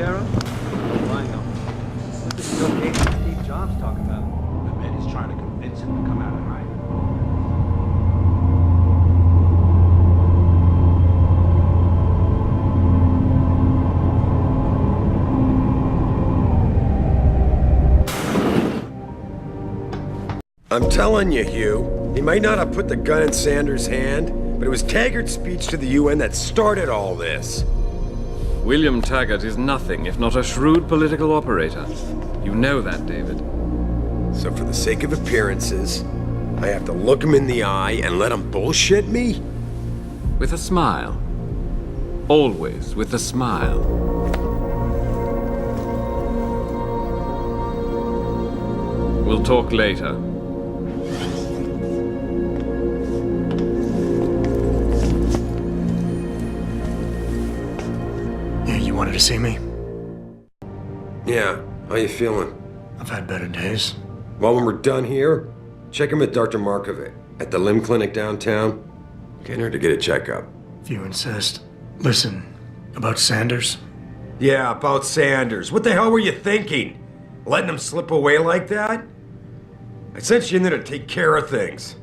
Sheriff? Oh, I know. What does Bill Gates and Steve Jobs talk about? I bet he's trying to convince him to come out right. I'm telling you, Hugh, he might not have put the gun in Sanders' hand, but it was Taggart's speech to the UN that started all this. William Taggart is nothing if not a shrewd political operator. You know that, David. So for the sake of appearances, I have to look him in the eye and let him bullshit me? With a smile. Always with a smile. We'll talk later. You wanted to see me? Yeah, how you feeling? I've had better days. Well, when we're done here, check him at Dr. Markovic at the limb clinic downtown. Can't hurt to get a checkup. If you insist. Listen, about Sanders? Yeah, about Sanders. What the hell were you thinking? Letting him slip away like that? I sent you in there to take care of things.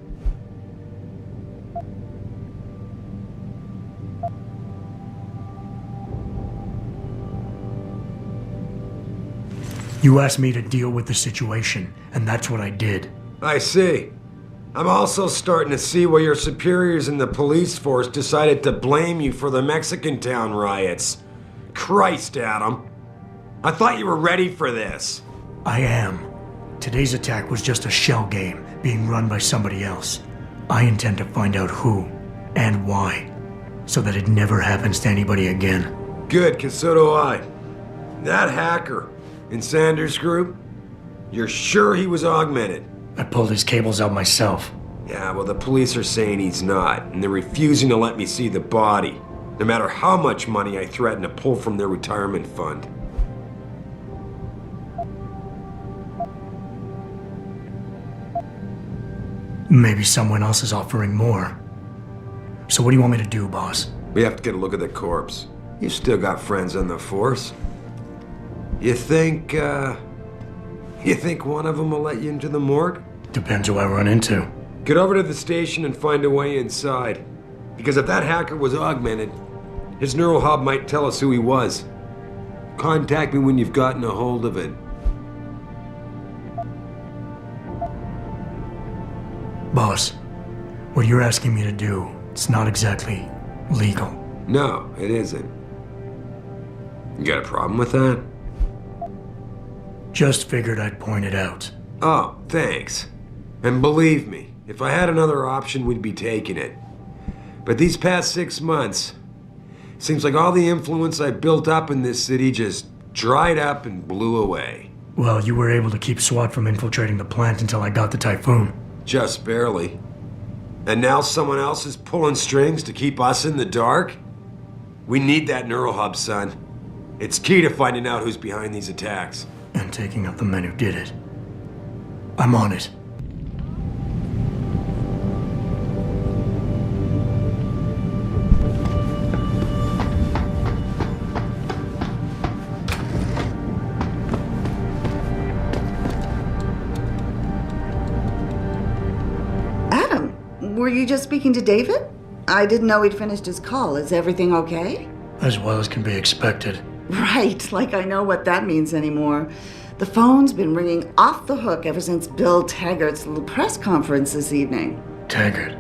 You asked me to deal with the situation, and that's what I did. I see. I'm also starting to see why your superiors in the police force decided to blame you for the Mexican town riots. Christ, Adam. I thought you were ready for this. I am. Today's attack was just a shell game being run by somebody else. I intend to find out who and why, so that it never happens to anybody again. Good, 'cause so do I. That hacker in Sanders' group, you're sure he was augmented? I pulled his cables out myself. Yeah, well, the police are saying he's not, and they're refusing to let me see the body, no matter how much money I threaten to pull from their retirement fund. Maybe someone else is offering more. So what do you want me to do, boss? We have to get a look at the corpse. You've still got friends on the force. You think one of them will let you into the morgue? Depends who I run into. Get over to the station and find a way inside. Because if that hacker was augmented, his neural hub might tell us who he was. Contact me when you've gotten a hold of it. Boss, what you're asking me to do, it's not exactly legal. No, it isn't. You got a problem with that? Just figured I'd point it out. Oh, thanks. And believe me, if I had another option, we'd be taking it. But these past 6 months, seems like all the influence I built up in this city just dried up and blew away. Well, you were able to keep SWAT from infiltrating the plant until I got the typhoon. Just barely. And now someone else is pulling strings to keep us in the dark? We need that neural hub, son. It's key to finding out who's behind these attacks. And taking out the men who did it. I'm on it. Adam, were you just speaking to David? I didn't know he'd finished his call. Is everything okay? As well as can be expected. Right, like I know what that means anymore. The phone's been ringing off the hook ever since Bill Taggart's little press conference this evening. Taggart.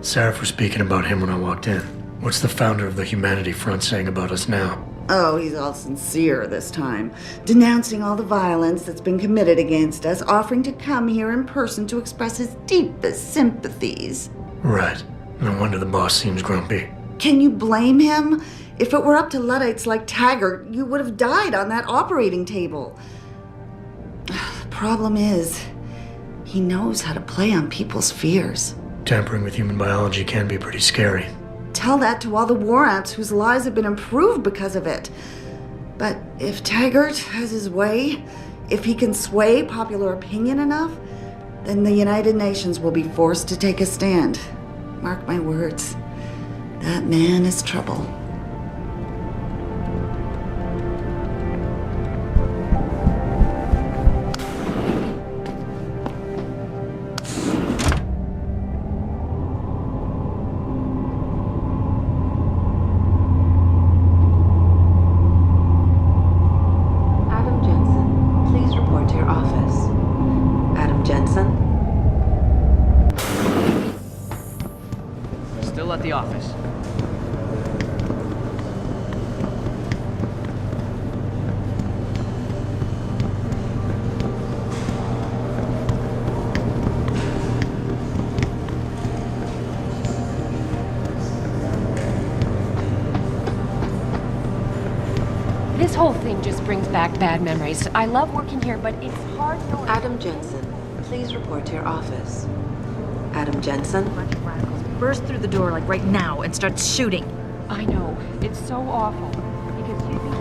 Sarif was speaking about him when I walked in. What's the founder of the Humanity Front saying about us now? Oh, he's all sincere this time, denouncing all the violence that's been committed against us, offering to come here in person to express his deepest sympathies. Right. No wonder the boss seems grumpy. Can you blame him? If it were up to Luddites like Taggart, you would have died on that operating table. The problem is, he knows how to play on people's fears. Tampering with human biology can be pretty scary. Tell that to all the war ants whose lives have been improved because of it. But if Taggart has his way, if he can sway popular opinion enough, then the United Nations will be forced to take a stand. Mark my words, that man is trouble. Jensen? Still at the office. This whole thing just brings back bad memories. I love working here, but it's hard knowing... Adam Jensen, please report to your office. Adam Jensen? A bunch of radicals burst through the door, like right now, and start shooting. I know. It's so awful. Because you think...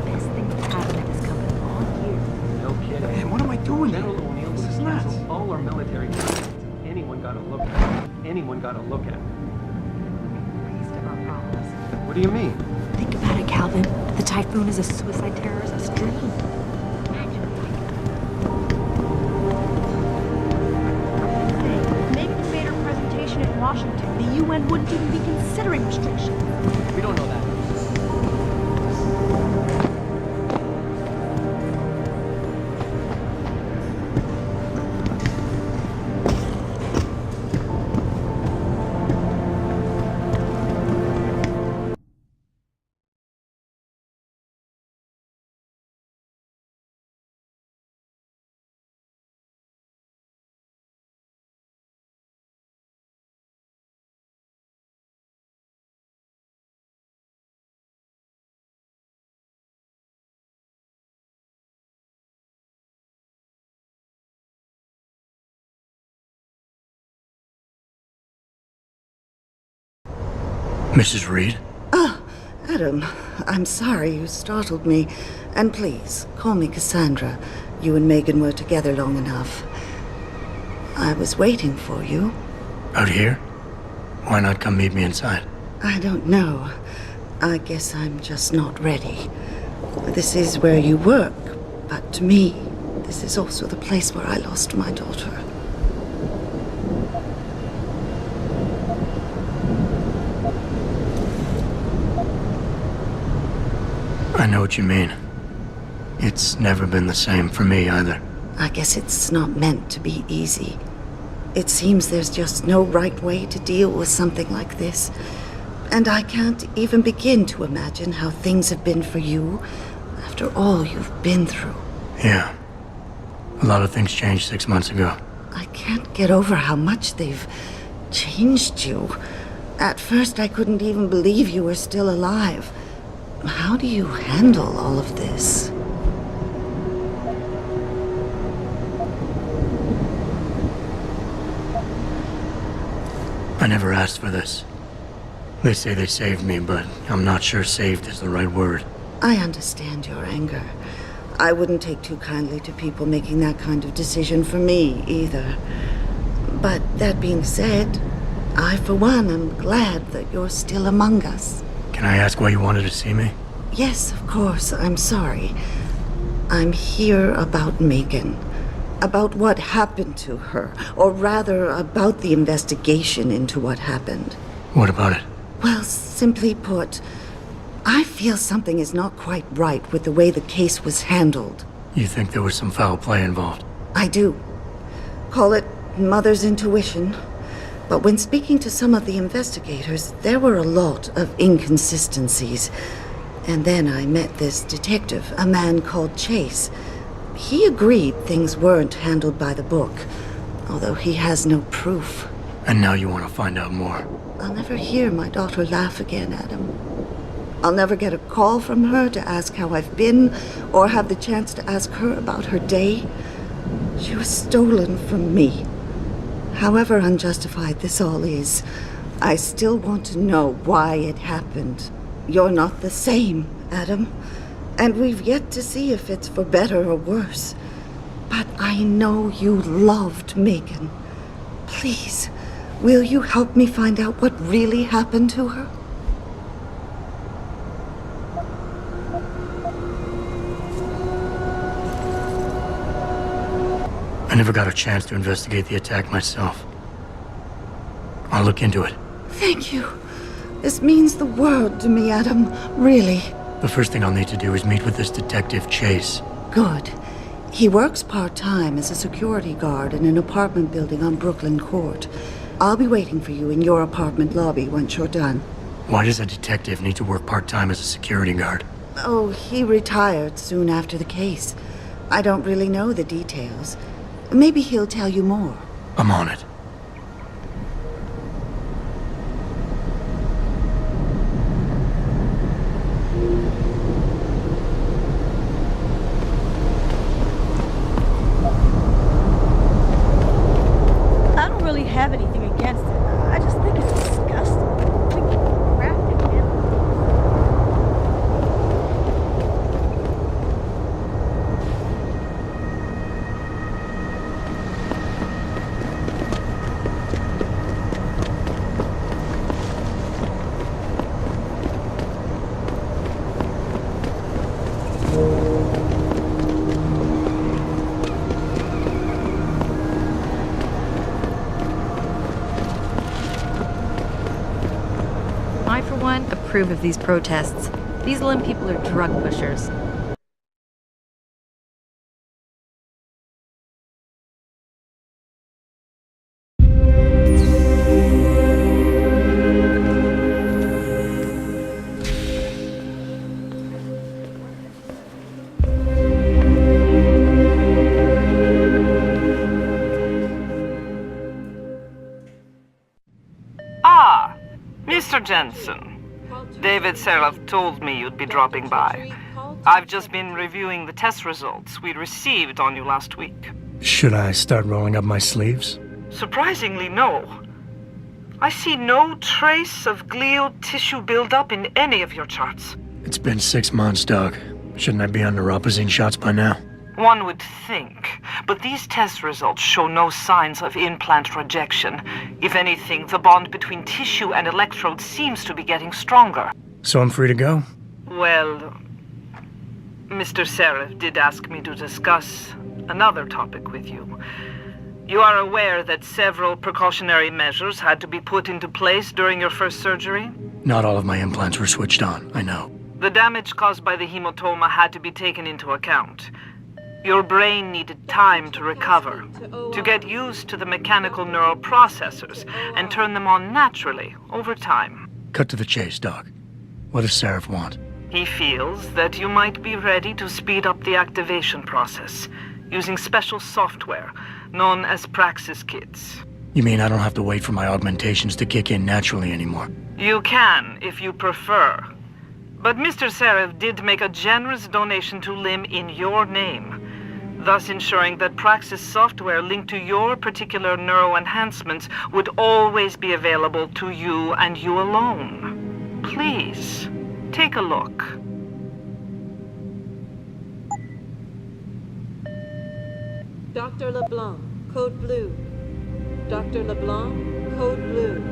Best thing that's happened at this company all year. No kidding. Man, what am I doing here? General O'Neill This is has nuts. canceled all our military contracts. Anyone got a look at. Anyone got a look at. Least of our problems. What do you mean? Think about it, Calvin. The typhoon is a suicide terrorist's dream. Imagine it. Maybe if we made our presentation in Washington, the UN wouldn't even be considering restrictions. We don't know that. Mrs. Reed? Adam, I'm sorry you startled me. And please, call me Cassandra. You and Megan were together long enough. I was waiting for you. Out here? Why not come meet me inside? I don't know. I guess I'm just not ready. This is where you work, but to me, this is also the place where I lost my daughter. I know what you mean. It's never been the same for me either. I guess it's not meant to be easy. It seems there's just no right way to deal with something like this. And I can't even begin to imagine how things have been for you after all you've been through. Yeah. A lot of things changed 6 months ago. I can't get over how much they've changed you. At first, I couldn't even believe you were still alive. How do you handle all of this? I never asked for this. They say they saved me, but I'm not sure saved is the right word. I understand your anger. I wouldn't take too kindly to people making that kind of decision for me, either. But that being said, I, for one, am glad that you're still among us. Can I ask why you wanted to see me? Yes, of course. I'm sorry. I'm here about Megan. About what happened to her. Or rather, about the investigation into what happened. What about it? Well, simply put, I feel something is not quite right with the way the case was handled. You think there was some foul play involved? I do. Call it mother's intuition. But when speaking to some of the investigators, there were a lot of inconsistencies. And then I met this detective, a man called Chase. He agreed things weren't handled by the book, although he has no proof. And now you want to find out more? I'll never hear my daughter laugh again, Adam. I'll never get a call from her to ask how I've been, or have the chance to ask her about her day. She was stolen from me. However unjustified this all is, I still want to know why it happened. You're not the same, Adam. And we've yet to see if it's for better or worse. But I know you loved Megan. Please, will you help me find out what really happened to her? I never got a chance to investigate the attack myself. I'll look into it. Thank you. This means the world to me, Adam. Really. The first thing I'll need to do is meet with this detective, Chase. Good. He works part-time as a security guard in an apartment building on Brooklyn Court. I'll be waiting for you in your apartment lobby once you're done. Why does a detective need to work part-time as a security guard? Oh, he retired soon after the case. I don't really know the details. Maybe he'll tell you more. I'm on it. I don't really have anything against it. I just think it's disgusting. Grafted animals. I, for one, approve of these protests. These limb people are drug pushers. Ah, Mr. Jensen. David Sarif told me you'd be dropping by. I've just been reviewing the test results we received on you last week. Should I start rolling up my sleeves? Surprisingly, no. I see no trace of glial tissue buildup in any of your charts. It's been 6 months, Doc. Shouldn't I be on neuropozyne shots by now? One would think, but these test results show no signs of implant rejection. If anything, the bond between tissue and electrodes seems to be getting stronger. So I'm free to go? Well, Mr. Sarif did ask me to discuss another topic with you. You are aware that several precautionary measures had to be put into place during your first surgery? Not all of my implants were switched on, I know. The damage caused by the hematoma had to be taken into account. Your brain needed time to recover, to get used to the mechanical neural processors and turn them on naturally over time. Cut to the chase, Doc. What does Sarif want? He feels that you might be ready to speed up the activation process using special software known as Praxis kits. You mean I don't have to wait for my augmentations to kick in naturally anymore? You can, if you prefer. But Mr. Sarif did make a generous donation to LIM in your name, thus ensuring that Praxis software linked to your particular neuro enhancements would always be available to you and you alone. Please, take a look. Dr. LeBlanc, code blue. Dr. LeBlanc, code blue.